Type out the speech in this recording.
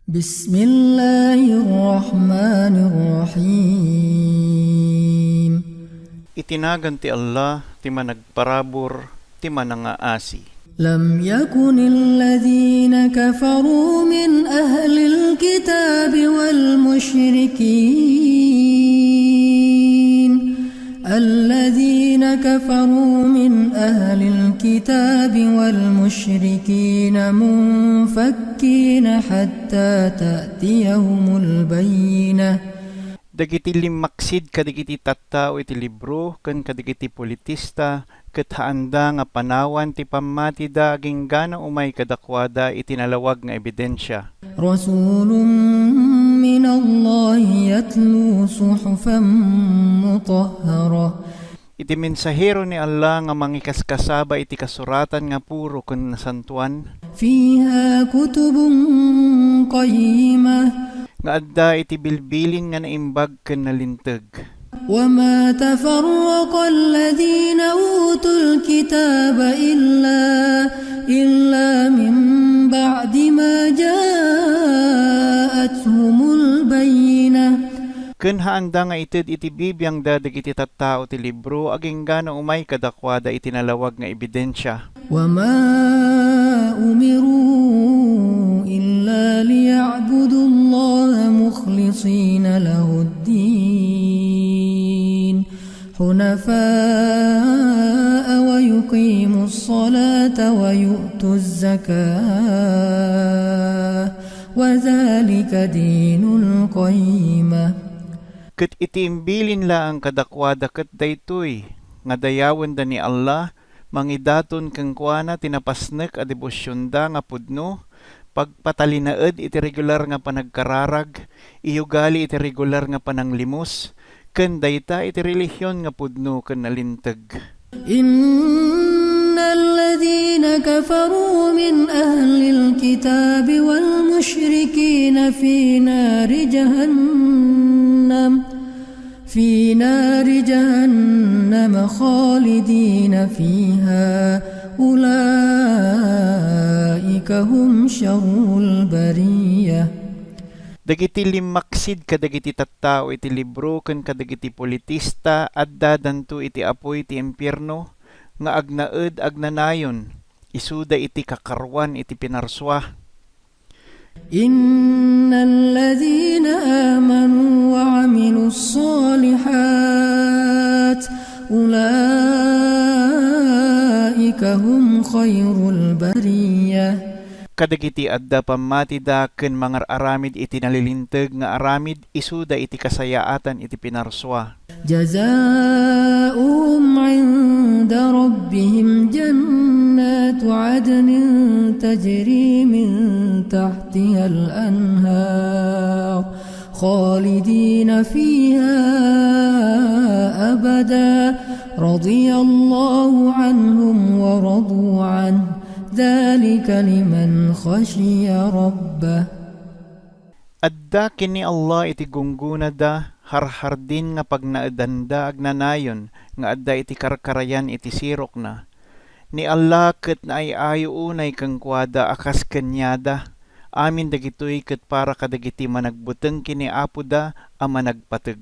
Bismillahirrahmanirrahim. Itinagan ti Allah, ti managparabor, ti manangaasi. Lam yakunil ladhina kafaru min ahlil kitabi wal musyrikin. الذين كفروا من أهل الكتاب والمشركين منفكين حتى تأتيهم البينة. Dagiti limaksid kadigiti tattao iti libro ken kadigiti politista ket haanda nga panawan ti pammati da aging gana umay kadakwada iti nalawag nga ebidensya. Rasulun min Allah yatlu suhufan mutahhara. Iti mensahero ni Allah nga mangikaskasaba iti kasuratan nga puro ken nasantuan. Fiha kutubun qayyimah. Nga adda iti bilbilin nga naimbag ken nalinteg. وما تفرق الذين أوتوا الكتاب إلا من بعد ما جاءتهم البينة. Ken haanda nga ited iti bibiyang dadag iti tattao ti libro aging gana umay kadakwada iti nalawag nga ebidensya. وما أمروا إلا ليعبدوا الله مخلصين له الدين حنفاء ويقيموا الصلاة ويؤتوا الزكاة وذلك دين القيمة. Ket iti imbilin la ang kadakwada ket daytoy nga dayawen da ni Allah mangidaton kang kuana tinapasnek a debosyon da nga pudno pagpatalinaed iti regular nga panagkararag iyugali iti regular nga pananglimos ken dayta iti relihiyon nga pudno ken nalinteg. Innal ladhina kafaru min ahlil kitabi wal musyrikin fi nari jahannam khalidina fiha ulaika hum syarrul bariyah. Dagiti limaksid kadagiti tattao iti libro ken kadagiti politista adda danto iti apoy ti impyerno nga agnaed agnanayon isuda iti kakarwan iti pinarswa. Innal ladhina amanu wa 'amilus solihat ulaika hum khairul bariyah. Kadagiti adda pamati da ken mangararamid iti nalilinteg nga aramid isuda iti kasayaatan iti pinarswa. Jazaohum 'inda rabbihim jannatu 'adnin tajri min tahtiha al-anhar khalidina fiha abada radiyallahu anhum wa radu anhu dhalika liman khashiya rabbah. Adda kini Allah iti gungguna da harhar din nga pagnaedanda agnanayon nga adda iti karkarayan iti sirok na. Ni Allah ket naayayo unay kang kuada akas kenyada. Amin dagitoy ket para kadagiti managbuteng kini Apo da a managpateg.